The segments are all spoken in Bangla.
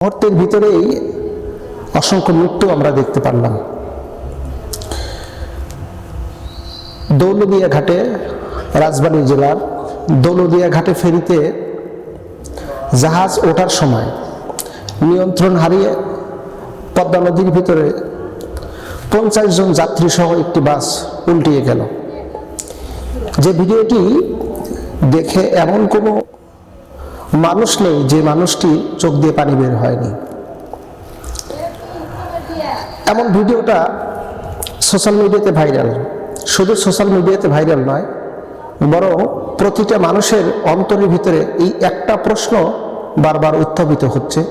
মুহূর্তের ভিতরেই অসংখ্য মৃত্যু আমরা দেখতে পারলাম। দৌলতদিয়া ঘাটে, রাজবাড়ী জেলার দৌলতদিয়া ঘাটে ফেরিতে জাহাজ ওঠার সময় নিয়ন্ত্রণ হারিয়ে পদ্মা নদীর ভিতরে 50 জন যাত্রী সহ একটি বাস উল্টিয়ে গেল। যে ভিডিওটি দেখে এমন কোনো মানুষ নেই যে মানুষটি চোখ দিয়ে পানি বের হয়নি। এমন ভিডিওটা সোশ্যাল মিডিয়াতে ভাইরাল। শুধু সোশ্যাল মিডিয়াতে ভাইরাল নয়, বরং প্রতিটা মানুষের অন্তরের ভিতরে এই একটা প্রশ্ন বারবার উত্থাপিত হচ্ছে,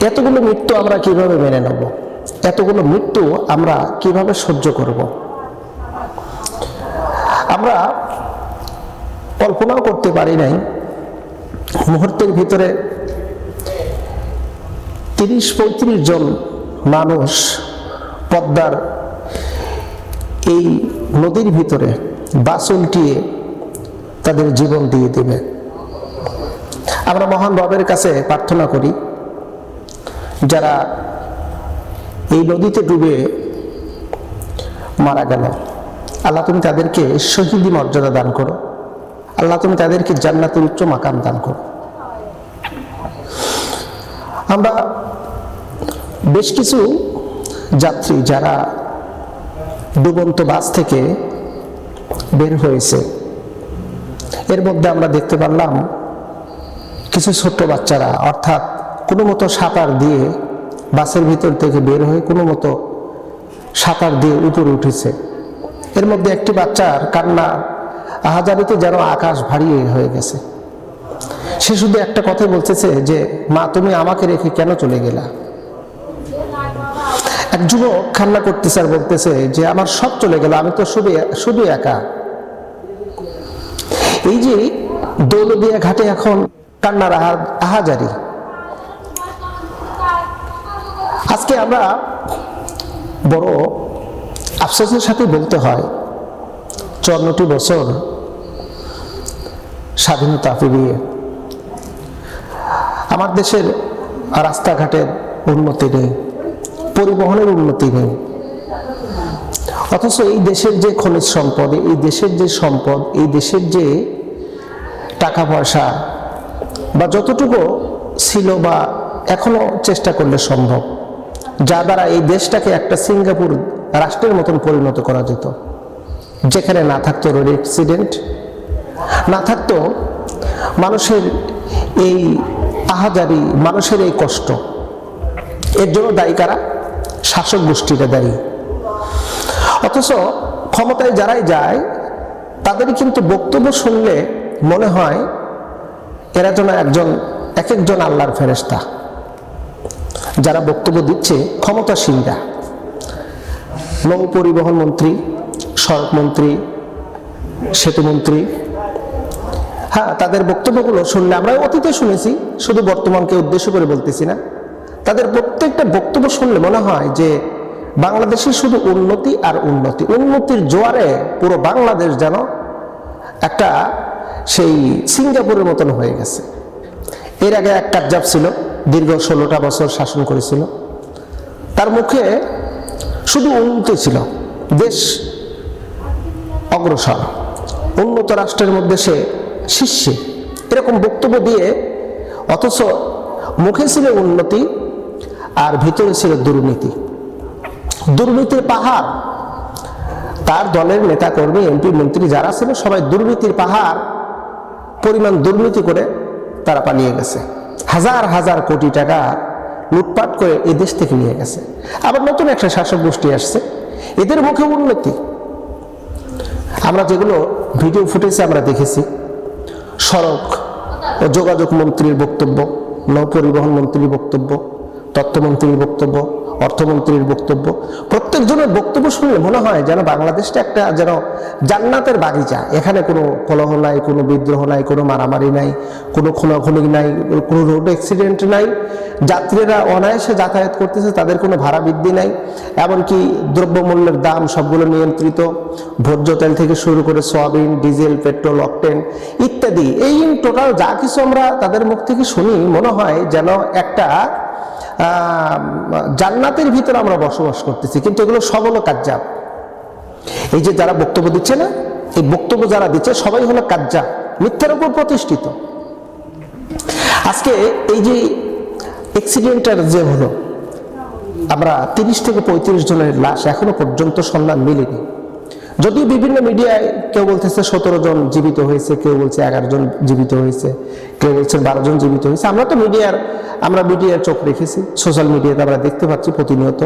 এতগুলো মৃত্যু আমরা কিভাবে মেনে নেব? এতগুলো মৃত্যু আমরা কিভাবে সহ্য করব? আমরা কল্পনাও করতে পারি নাই মুহূর্তের ভিতরে 30-35 জন মানুষ পদ্মার এই নদীর ভিতরে বাস উল্টিয়ে তাদের জীবন দিয়ে দেবে। আমরা মহান রবের কাছে প্রার্থনা করি, যারা এই নদীতে ডুবে মারা গেল, আল্লাহ তুমি তাদেরকে শহীদি মর্যাদা দান করো। আল্লাহ তুমি তাদেরকে জান্নাতের উচ্চ মাকাম দান করো। আমরা বেশ কিছু যাত্রী যারা ডুবন্ত বাস থেকে বের হয়েছে, এর মধ্যে আমরা দেখতে পারলাম কিছু ছোট্ট বাচ্চারা, অর্থাৎ কোনো মতো সাঁতার দিয়ে বাসের ভিতর থেকে বের হয়ে কোনো মতো সাঁতার দিয়ে উপরে উঠেছে। এর মধ্যে একটি বাচ্চার কান্না আহাজারিতে যেন আকাশ ভারী হয়ে গেছে। সে শুধু একটা কথা বলতেছে যে, মা তুমি আমাকে রেখে কেন চলে গেলা? এক যুবক কান্না করতেছে আর বলতেছে যে আমার সব চলে গেল, আমি তো শুধু একা। এই যে দৌলতদিয়া ঘাটে এখন কান্নার আহাজারি। আজকে আমরা বড় আফসোসের সাথে বলতে হয়, 54টি বছর স্বাধীনতা পেরিয়ে আমার দেশের রাস্তাঘাটের উন্নতি নেই, পরিবহনের উন্নতি নেই। অথচ এই দেশের যে খনিজ সম্পদ, এই দেশের যে সম্পদ, এই দেশের যে টাকা পয়সা বা যতটুকু ছিল বা এখনো চেষ্টা করলে সম্ভব, যা দ্বারা এই দেশটাকে একটা সিঙ্গাপুর রাষ্ট্রের মতন পরিণত করা যেত, যেখানে না থাকতো রোড অ্যাক্সিডেন্ট, না থাকতো মানুষের এই আহাজারি, মানুষের এই কষ্ট। এর জন্য দায়ী কারা? শাসক গোষ্ঠীরা দায়ী। অথচ ক্ষমতায় যারাই যায় তাদেরই কিন্তু বক্তব্য শুনলে মনে হয় এরা যেন এক একজন আল্লাহর ফেরেশতা। যারা বক্তব্য দিচ্ছে ক্ষমতাসীনরা, নৌ পরিবহন মন্ত্রী, সড়ক মন্ত্রী, সেতু মন্ত্রী, হ্যাঁ, তাদের বক্তব্যগুলো শুনলে, আমরা অতীতে শুনেছি, শুধু বর্তমানকে উদ্দেশ্য করে বলতেছি না, তাদের প্রত্যেকটা বক্তব্য শুনলে মনে হয় যে বাংলাদেশের শুধু উন্নতি আর উন্নতি, উন্নতির জোয়ারে পুরো বাংলাদেশ যেন একটা সেই সিঙ্গাপুরের মতন হয়ে গেছে। এর আগে এক কাজ্জাব ছিল, দীর্ঘ 16টা বছর শাসন করেছিল, তার মুখে শুধু উন্নতি ছিল, দেশ অগ্রসর, উন্নত রাষ্ট্রের মধ্যে সে শীর্ষে, এরকম বক্তব্য দিয়ে, অথচ মুখে ছিল উন্নতি আর ভিতরে ছিল দুর্নীতি, দুর্নীতির পাহাড়। তার দলের নেতা কর্মী, এমপি, মন্ত্রী যারা ছিল সবাই দুর্নীতির পাহাড় পরিমাণ দুর্নীতি করে তারা পালিয়ে গেছে। হাজার হাজার কোটি টাকা লুটপাট করে এই দেশ থেকে নিয়ে গেছে। আবার নতুন একটা শাসক গোষ্ঠী আসছে, এদের মুখে উন্নতি। আমরা যেগুলো ভিডিও ফুটেজে আমরা দেখেছি, সড়ক ও যোগাযোগ মন্ত্রীর বক্তব্য, নৌ পরিবহন মন্ত্রীর বক্তব্য, তথ্যমন্ত্রীর বক্তব্য, অর্থমন্ত্রীর বক্তব্য, প্রত্যেকজনের বক্তব্য শুনলে মনে হয় যেন বাংলাদেশটা একটা যেন জান্নাতের বাগিচা। এখানে কোনো কলহ নাই, কোনো বিদ্রোহ নাই, কোনো মারামারি নাই, কোনো খুনাখুনি নাই, কোনো রোড অ্যাক্সিডেন্ট নাই, যাত্রীরা অনায়াসে যাতায়াত করতেছে, তাদের কোনো ভাড়া বৃদ্ধি নাই, এমনকি দ্রব্যমূল্যের দাম সবগুলো নিয়ন্ত্রিত, ভোজ্য তেল থেকে শুরু করে সয়াবিন, ডিজেল, পেট্রোল, অকটেন ইত্যাদি। এই টোটাল যা কিছু আমরা তাদের মুখ থেকে শুনি, মনে হয় যেন একটা জান্নাতের ভিতরে আমরা বসবাস করতেছি। কিন্তু এগুলো সব হলো কাজ্জাব। এই যে যারা বক্তব্য দিচ্ছে না, এই বক্তব্য যারা দিচ্ছে সবাই হলো কাজ্জাব, মিথ্যার উপর প্রতিষ্ঠিত। আজকে এই যে অ্যাক্সিডেন্টের যে হলো, আমরা 30 থেকে 35 জনের লাশ এখনো পর্যন্ত সন্ধান মিলেনি। যদিও বিভিন্ন মিডিয়ায় কেউ বলতেছে 17 জন জীবিত হয়েছে, কেউ বলছে 11 জন জীবিত হয়েছে, কেউ বলছে 12 জন জীবিত হয়েছে। আমরা মিডিয়ার চোখ রেখেছি, সোশ্যাল মিডিয়াতে আমরা দেখতে পাচ্ছি প্রতিনিয়ত।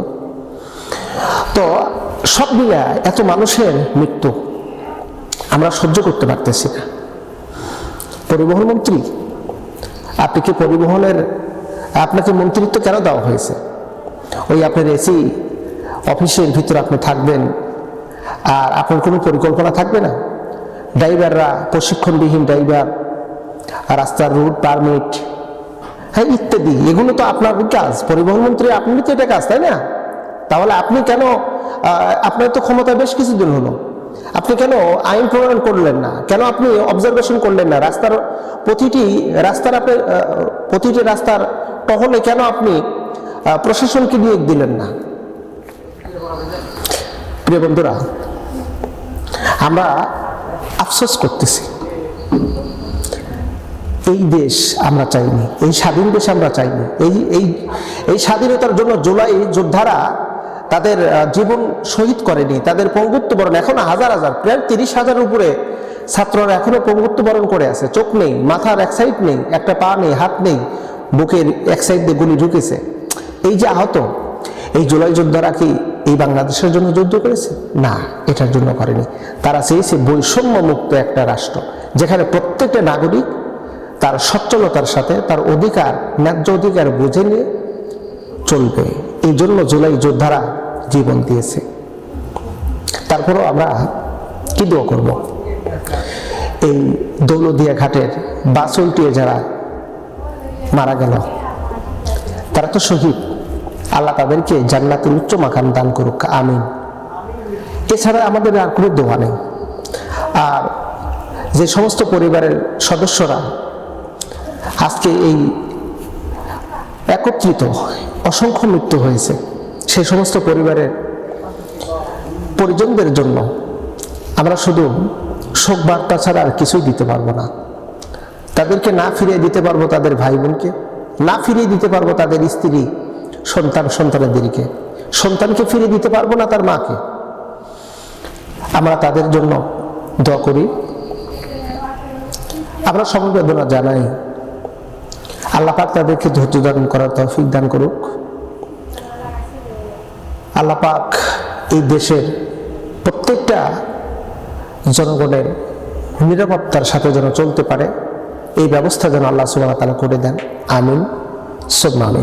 তো সব মিলিয়ে এত মানুষের মৃত্যু আমরা সহ্য করতে পারতেছি না। পরিবহন মন্ত্রী, আপনি কি আপনাকে মন্ত্রিত্ব কেন দেওয়া হয়েছে? ওই আপনার এসি অফিসের ভিতরে আপনি থাকবেন আর আপনার কোনো পরিকল্পনা থাকবে না? ড্রাইভাররা, প্রশিক্ষণবিহীন ড্রাইভার, রাস্তার রুট পারমিট, হ্যাঁ ইত্যাদি, এগুলো তো আপনার কাজ। পরিবহন মন্ত্রী আপনি তো এটা কাজ, তাই না? তাহলে আপনি কেন, আপনার তো ক্ষমতা বেশ কিছুদিন হলো, আপনি কেন আইন প্রণয়ন করলেন না? কেন আপনি অবজারভেশন করলেন না? প্রতিটি রাস্তার টহলে কেন আপনি প্রশাসনকে নিয়োগ দিলেন না? প্রিয় বন্ধুরা, আমরা আফসোস করতেছি। এই দেশ আমরা চাইনি, এই স্বাধীন দেশ আমরা চাইনি। এই স্বাধীনতার জন্য জুলাই যোদ্ধারা তাদের জীবন শহীদ করেনি, তাদের পঙ্গুত্ব বরণ এখনো হাজার, প্রায় 30,000 উপরে ছাত্ররা এখনো পঙ্গুত্ব বরণ করে আছে। চোখ নেই, মাথার এক সাইড নেই, একটা পা নেই, হাত নেই, বুকের এক সাইড দিয়ে গুলি ঢুকেছে। এই যে আহত, এই জুলাই যোদ্ধারা কি এই বাংলাদেশের জন্য যুদ্ধ করেছে? না, এটার জন্য করেনি। তারা চেয়েছে বৈষম্য মুক্ত একটা রাষ্ট্র, যেখানে প্রত্যেকটা নাগরিক তার সচ্ছলতার সাথে তার অধিকার, ন্যায্য অধিকার বুঝে নিয়ে চলবে। এই জন্য জুলাই যোদ্ধারা জীবন দিয়েছে। তারপরও আমরা কি দোয়া করব? এই দৌলতদিয়া ঘাটের বাস উল্টিয়ে যারা মারা গেল, তারা তো শহীদ। আল্লাহ তাদেরকে জান্নাতের উচ্চ মাকাম দান করুক, আমিন। এছাড়া আমাদের আর কোনো দোয়া নেই। আর যে সমস্ত পরিবারের সদস্যরা আজকে এই একত্রিত অসংখ্য মৃত্যু হয়েছে, সেই সমস্ত পরিবারের পরিজনদের জন্য আমরা শুধু শোক বার্তা ছাড়া আর কিছুই দিতে পারবো না। তাদেরকে না ফিরিয়ে দিতে পারবো তাদের ভাই বোনকে, না ফিরিয়ে দিতে পারবো তাদের স্ত্রী, সন্তানদেরকে, সন্তানকে ফিরিয়ে দিতে পারবো না তার মাকে। আমরা তাদের জন্য দোয়া করি, আমরা সমবেদনা জানাই। আল্লাহ পাক তাদেরকে ধৈর্য ধারণ করার তৌফিক দান করুক। আল্লাহ পাক এই দেশের প্রত্যেকটা জনগণের নিরাপত্তার সাথে যেন চলতে পারে, এই ব্যবস্থা যেন আল্লাহ সুবহানাহু ওয়া তাআলা করে দেন। আমিন, সুবহানাল্লাহ।